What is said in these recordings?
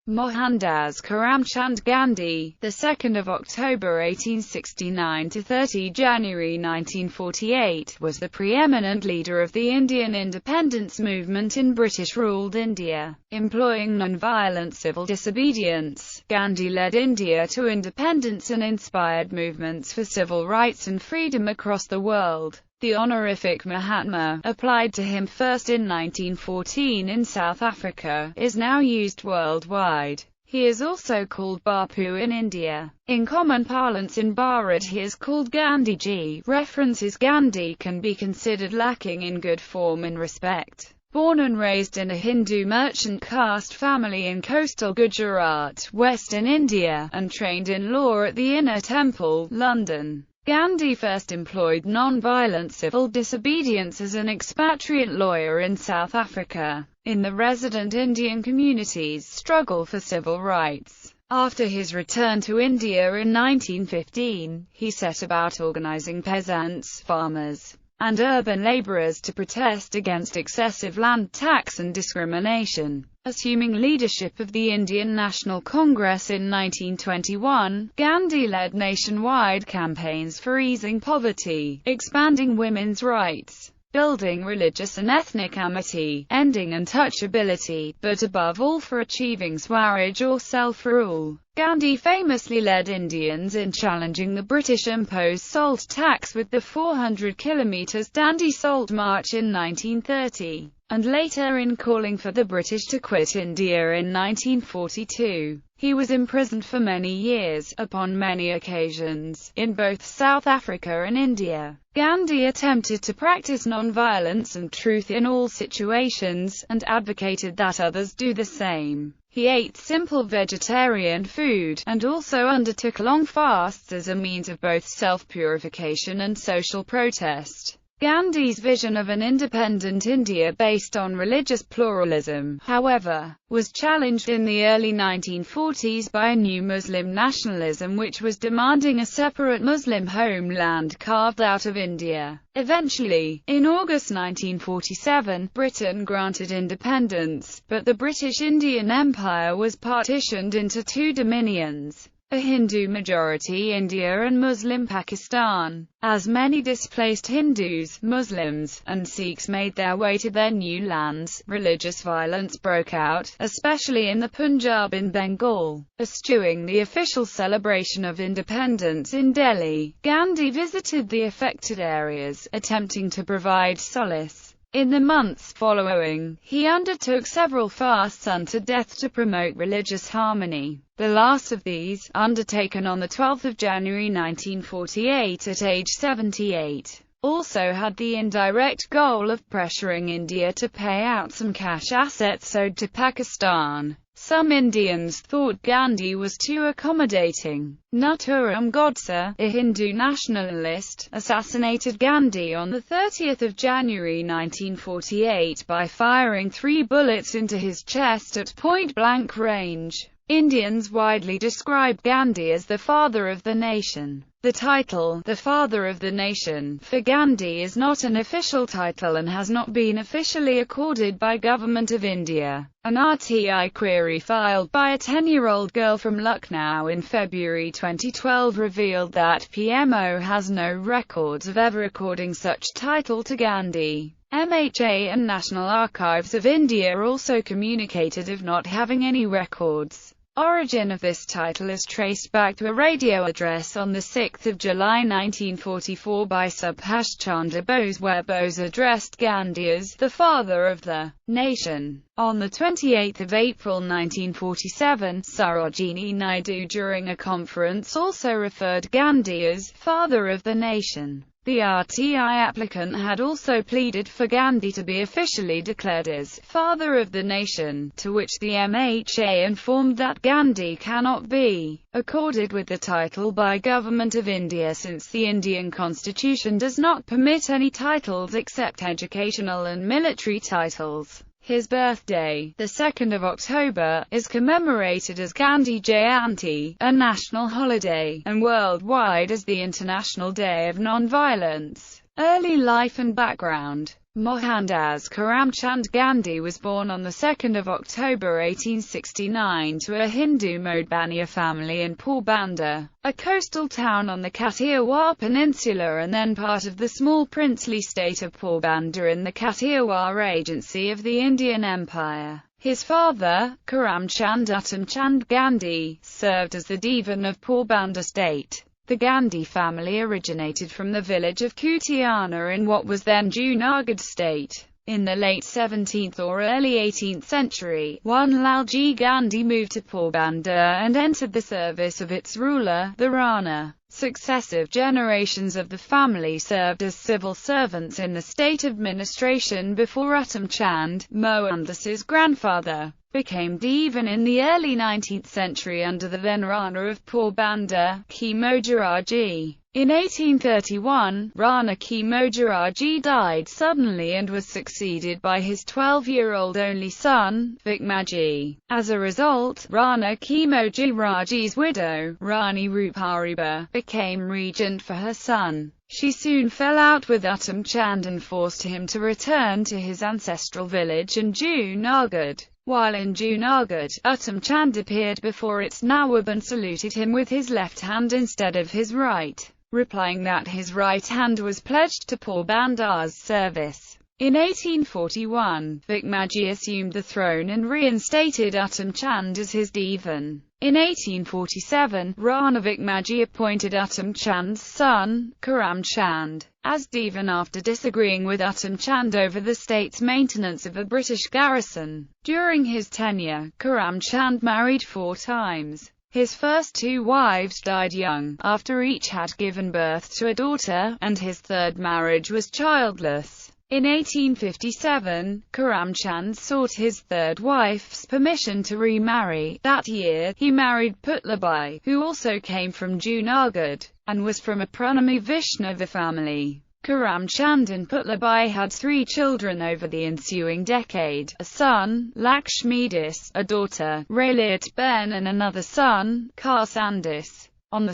Mohandas Karamchand Gandhi, the 2nd of October 1869 to 30 January 1948, was the preeminent leader of the Indian independence movement in British-ruled India. Employing non-violent civil disobedience, Gandhi led India to independence and inspired movements for civil rights and freedom across the world. The honorific Mahatma, applied to him first in 1914 in South Africa, is now used worldwide. He is also called Bapu in India. In common parlance in Bharat he is called Gandhiji. References Gandhi can be considered lacking in good form and respect. Born and raised in a Hindu merchant caste family in coastal Gujarat, Western India, and trained in law at the Inner Temple, London, Gandhi first employed non-violent civil disobedience as an expatriate lawyer in South Africa, in the resident Indian community's struggle for civil rights. After his return to India in 1915, he set about organizing peasants, farmers, and urban laborers to protest against excessive land tax and discrimination. Assuming leadership of the Indian National Congress in 1921, Gandhi led nationwide campaigns for easing poverty, expanding women's rights, building religious and ethnic amity, ending untouchability, but above all for achieving Swaraj or self-rule. Gandhi famously led Indians in challenging the British-imposed salt tax with the 400 km Dandi Salt March in 1930, and later in calling for the British to quit India in 1942. He was imprisoned for many years, upon many occasions, in both South Africa and India. Gandhi attempted to practice non-violence and truth in all situations, and advocated that others do the same. He ate simple vegetarian food, and also undertook long fasts as a means of both self-purification and social protest. Gandhi's vision of an independent India based on religious pluralism, however, was challenged in the early 1940s by a new Muslim nationalism which was demanding a separate Muslim homeland carved out of India. Eventually, in August 1947, Britain granted independence, but the British Indian Empire was partitioned into two dominions, a Hindu-majority India and Muslim Pakistan. As many displaced Hindus, Muslims, and Sikhs made their way to their new lands, religious violence broke out, especially in the Punjab in Bengal. Eschewing the official celebration of independence in Delhi, Gandhi visited the affected areas, attempting to provide solace. In the months following, he undertook several fasts unto death to promote religious harmony. The last of these, undertaken on the 12th of January 1948 at age 78, also had the indirect goal of pressuring India to pay out some cash assets owed to Pakistan. Some Indians thought Gandhi was too accommodating. Nathuram Godse, a Hindu nationalist, assassinated Gandhi on 30 January 1948 by firing 3 bullets into his chest at point-blank range. Indians widely describe Gandhi as the father of the nation. The title, the Father of the Nation, for Gandhi is not an official title and has not been officially accorded by Government of India. An RTI query filed by a 10-year-old girl from Lucknow in February 2012 revealed that PMO has no records of ever according such title to Gandhi. MHA and National Archives of India also communicated of not having any records. Origin of this title is traced back to a radio address on 6 July 1944 by Subhash Chandra Bose where Bose addressed Gandhi as the father of the nation. On 28 April 1947, Sarojini Naidu during a conference also referred Gandhi as father of the nation. The RTI applicant had also pleaded for Gandhi to be officially declared as Father of the Nation, to which the MHA informed that Gandhi cannot be accorded with the title by Government of India since the Indian Constitution does not permit any titles except educational and military titles. His birthday, the 2nd of October, is commemorated as Gandhi Jayanti, a national holiday, and worldwide as the International Day of Nonviolence. Early life and background. Mohandas Karamchand Gandhi was born on 2 October 1869 to a Hindu Modbaniya family in Porbandar, a coastal town on the Kathiawar Peninsula and then part of the small princely state of Porbandar in the Kathiawar Agency of the Indian Empire. His father, Karamchand Uttamchand Gandhi, served as the Divan of Porbandar state. The Gandhi family originated from the village of Kutiana in what was then Junagadh state. In the late 17th or early 18th century, one Lalji Gandhi moved to Porbandar and entered the service of its ruler, the Rana. Successive generations of the family served as civil servants in the state administration before Uttamchand, Mohanlas's grandfather, became Divan in the early 19th century under the then Rana of Porbandar, Khemojaraji. In 1831, Rana Khemojaraji died suddenly and was succeeded by his 12-year-old only son, Vikmaji. As a result, Rana Khemojaraji's widow, Rani Rupariba, became regent for her son. She soon fell out with Uttamchand and forced him to return to his ancestral village in Junagadh. While in Junagadh, Uttamchand appeared before its Nawab and saluted him with his left hand instead of his right, replying that his right hand was pledged to Porbandar's service. In 1841, Vikmaji assumed the throne and reinstated Uttamchand as his Divan. In 1847, Rana Vikmaji appointed Uttamchand's son, Karamchand, as Divan after disagreeing with Uttamchand over the state's maintenance of a British garrison. During his tenure, Karamchand married 4 times. His first 2 wives died young, after each had given birth to a daughter, and his third marriage was childless. In 1857, Karamchand sought his third wife's permission to remarry. That year, he married Putlabai, who also came from Junagadh, and was from a Pranami Vaishnava family. Karamchand and Putlabai had 3 children over the ensuing decade, a son, Lakshmidis, a daughter, Rayliat Ben and another son, Karsandis. On 2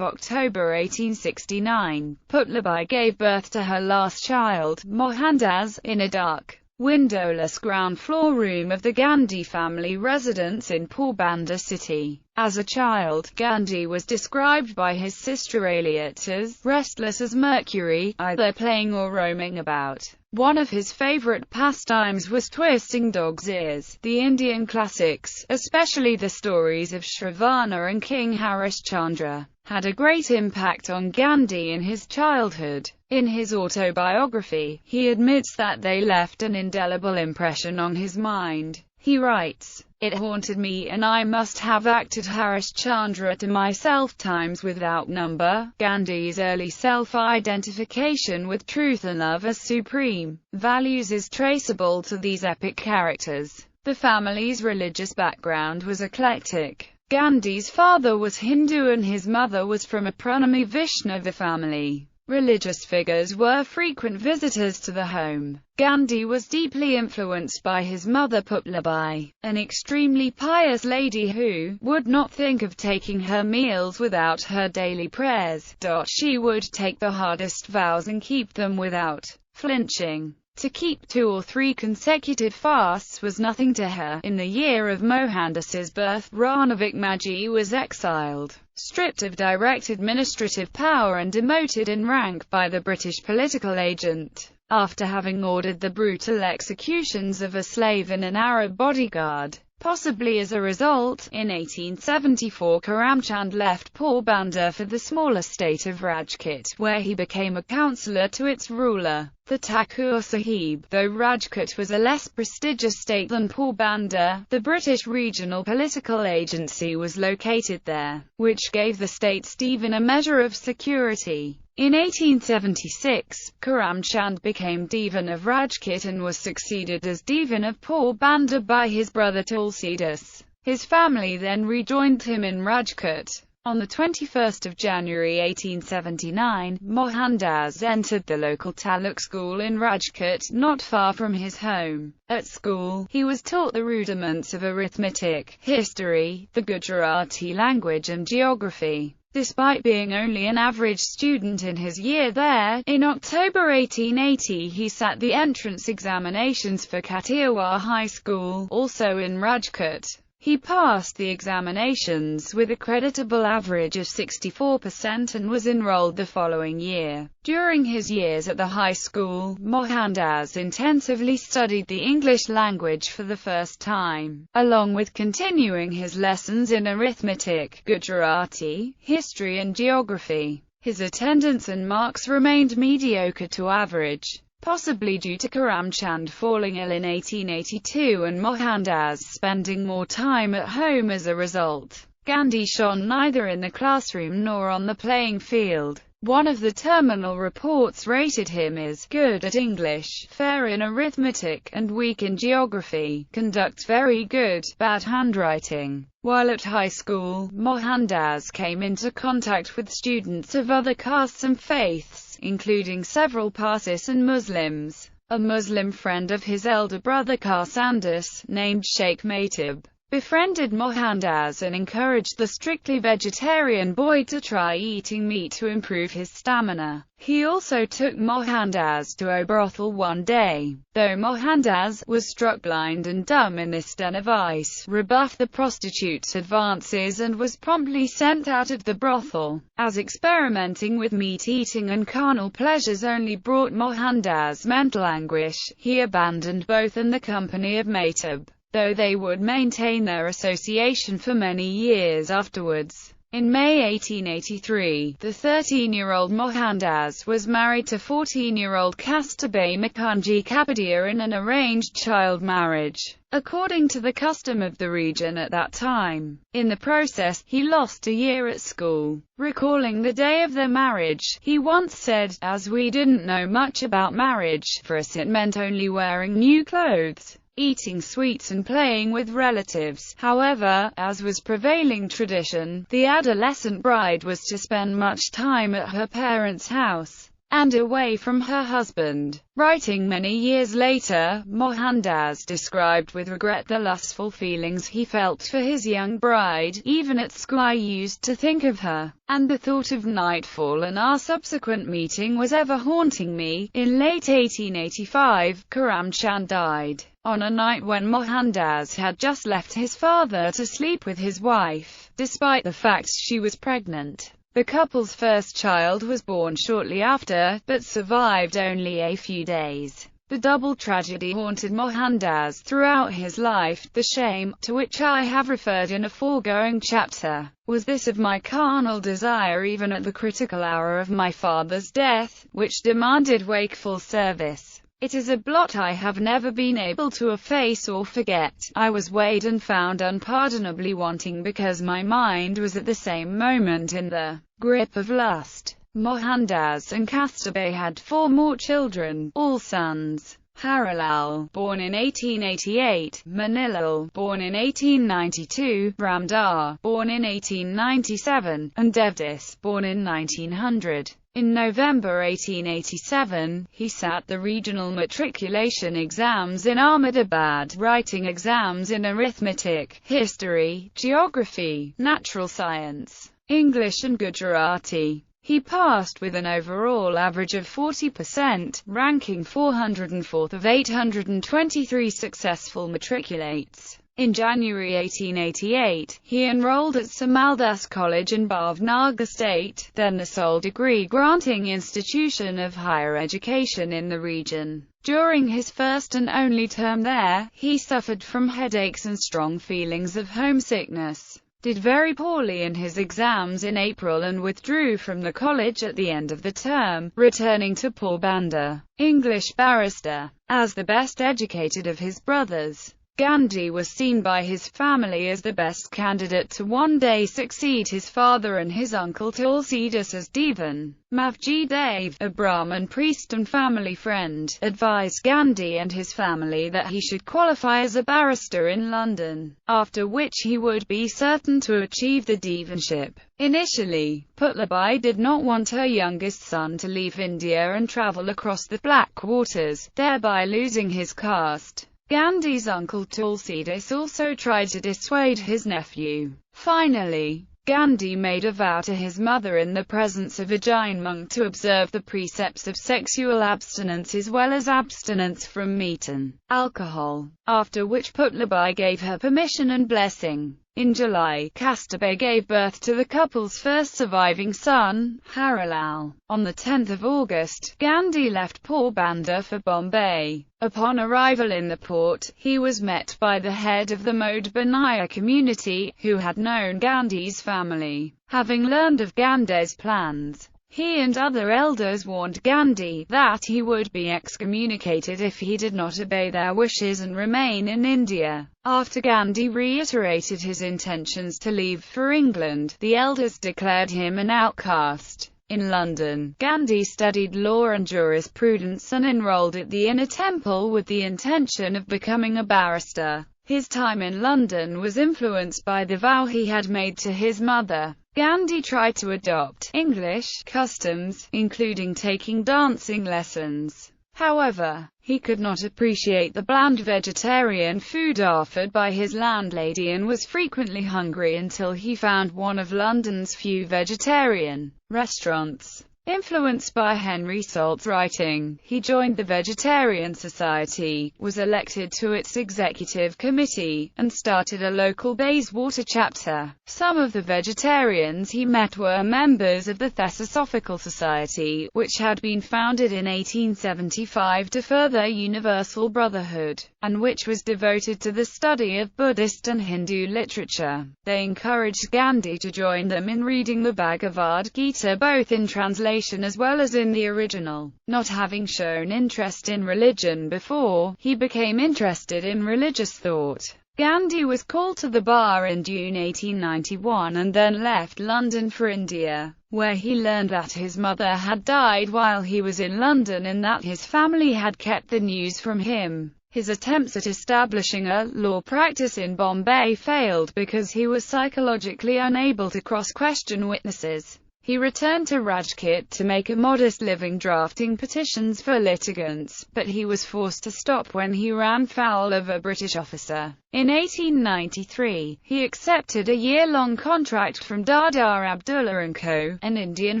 October 1869, Putlabai gave birth to her last child, Mohandas, in a dark, windowless ground floor room of the Gandhi family residence in Porbandar city. As a child, Gandhi was described by his sister Rayliat as restless as Mercury, either playing or roaming about. One of his favorite pastimes was twisting dogs' ears. The Indian classics, especially the stories of Shravana and King Harishchandra, had a great impact on Gandhi in his childhood. In his autobiography, he admits that they left an indelible impression on his mind. He writes, "It haunted me and I must have acted Harishchandra to myself times without number." Gandhi's early self-identification with truth and love as supreme values is traceable to these epic characters. The family's religious background was eclectic. Gandhi's father was Hindu and his mother was from a Pranami Vaishnava family. Religious figures were frequent visitors to the home. Gandhi was deeply influenced by his mother Putlabai, an extremely pious lady who would not think of taking her meals without her daily prayers. She would take the hardest vows and keep them without flinching. To keep 2 or 3 consecutive fasts was nothing to her. In the year of Mohanlas's birth, Rana Vikmaji was exiled, stripped of direct administrative power and demoted in rank by the British political agent. After having ordered the brutal executions of a slave and an Arab bodyguard, possibly as a result, in 1874 Karamchand left Porbandar for the smaller state of Rajkot, where he became a councillor to its ruler, the Thakur Sahib. Though Rajkot was a less prestigious state than Porbandar, the British regional political agency was located there, which gave the state's Divan a measure of security. In 1876, Karamchand became Divan of Rajkot and was succeeded as Divan of Porbandar by his brother Tulsidas. His family then rejoined him in Rajkot. On 21 January 1879, Mohandas entered the local Taluk school in Rajkot, not far from his home. At school, he was taught the rudiments of arithmetic, history, the Gujarati language and geography. Despite being only an average student in his year there, in October 1880 he sat the entrance examinations for Kathiawar High School, also in Rajkot. He passed the examinations with a creditable average of 64% and was enrolled the following year. During his years at the high school, Mohandas intensively studied the English language for the first time, along with continuing his lessons in arithmetic, Gujarati, history and geography. His attendance and marks remained mediocre to average, possibly due to Karamchand falling ill in 1882 and Mohandas spending more time at home as a result. Gandhi shone neither in the classroom nor on the playing field. One of the terminal reports rated him as good at English, fair in arithmetic, and weak in geography, conduct very good, bad handwriting. While at high school, Mohandas came into contact with students of other castes and faiths, including several Parsis and Muslims. A Muslim friend of his elder brother Karsandus, named Sheikh Matab, befriended Mohandas and encouraged the strictly vegetarian boy to try eating meat to improve his stamina. He also took Mohandas to a brothel one day. Though Mohandas was struck blind and dumb in this den of ice, rebuffed the prostitute's advances and was promptly sent out of the brothel. As experimenting with meat-eating and carnal pleasures only brought Mohandas mental anguish, he abandoned both and the company of Matab, though they would maintain their association for many years afterwards. In May 1883, the 13-year-old Mohandas was married to 14-year-old Kasturba Mukherjee Kapadia in an arranged child marriage, according to the custom of the region at that time. In the process, he lost a year at school. Recalling the day of their marriage, he once said, "As we didn't know much about marriage, for us it meant only wearing new clothes, eating sweets and playing with relatives." However, as was prevailing tradition, the adolescent bride was to spend much time at her parents' house, and away from her husband. Writing many years later, Mohandas described with regret the lustful feelings he felt for his young bride. "Even at school I used to think of her, and the thought of nightfall and our subsequent meeting was ever haunting me." In late 1885, Karamchand died, on a night when Mohandas had just left his father to sleep with his wife, despite the fact she was pregnant. The couple's first child was born shortly after, but survived only a few days. The double tragedy haunted Mohandas throughout his life. The shame, to which I have referred in a foregoing chapter, was this of my carnal desire even at the critical hour of my father's death, which demanded wakeful service. It is a blot I have never been able to efface or forget. I was weighed and found unpardonably wanting because my mind was at the same moment in the grip of lust. Mohandas and Kasturba had 4 more children, all sons. Harilal, born in 1888, Manilal, born in 1892, Ramdar, born in 1897, and Devdas, born in 1900. In November 1887, he sat the regional matriculation exams in Ahmedabad, writing exams in arithmetic, history, geography, natural science, English and Gujarati. He passed with an overall average of 40%, ranking 404th of 823 successful matriculates. In January 1888, he enrolled at Samaldas College in Bhavnagar State, then the sole degree-granting institution of higher education in the region. During his first and only term there, he suffered from headaches and strong feelings of homesickness, did very poorly in his exams in April and withdrew from the college at the end of the term, returning to Porbandar. English barrister. As the best educated of his brothers, Gandhi was seen by his family as the best candidate to one day succeed his father and his uncle Tulsidas as Divan. Mavji Dev, a Brahmin priest and family friend, advised Gandhi and his family that he should qualify as a barrister in London, after which he would be certain to achieve the divanship. Initially, Putlabai did not want her youngest son to leave India and travel across the Black Waters, thereby losing his caste. Gandhi's uncle Tulsidas also tried to dissuade his nephew. Finally, Gandhi made a vow to his mother in the presence of a Jain monk to observe the precepts of sexual abstinence as well as abstinence from meat and alcohol, after which Putlabai gave her permission and blessing. In July, Kasturba gave birth to the couple's first surviving son, Harilal. On the 10th of August, Gandhi left Porbandar for Bombay. Upon arrival in the port, he was met by the head of the Mode Banaya community, who had known Gandhi's family. Having learned of Gandhi's plans, he and other elders warned Gandhi that he would be excommunicated if he did not obey their wishes and remain in India. After Gandhi reiterated his intentions to leave for England, the elders declared him an outcast. In London, Gandhi studied law and jurisprudence and enrolled at the Inner Temple with the intention of becoming a barrister. His time in London was influenced by the vow he had made to his mother. Gandhi tried to adopt English customs, including taking dancing lessons. However, he could not appreciate the bland vegetarian food offered by his landlady and was frequently hungry until he found one of London's few vegetarian restaurants. Influenced by Henry Salt's writing, he joined the Vegetarian Society, was elected to its executive committee, and started a local Bayswater chapter. Some of the vegetarians he met were members of the Theosophical Society, which had been founded in 1875 to further universal brotherhood, and which was devoted to the study of Buddhist and Hindu literature. They encouraged Gandhi to join them in reading the Bhagavad Gita both in translation as well as in the original. Not having shown interest in religion before, he became interested in religious thought. Gandhi was called to the bar in June 1891 and then left London for India, where he learned that his mother had died while he was in London and that his family had kept the news from him. His attempts at establishing a law practice in Bombay failed because he was psychologically unable to cross-question witnesses. He returned to Rajkot to make a modest living drafting petitions for litigants, but he was forced to stop when he ran foul of a British officer. In 1893, he accepted a year-long contract from Dada Abdullah & Co., an Indian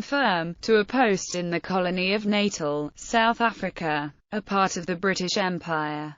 firm, to a post in the colony of Natal, South Africa, a part of the British Empire.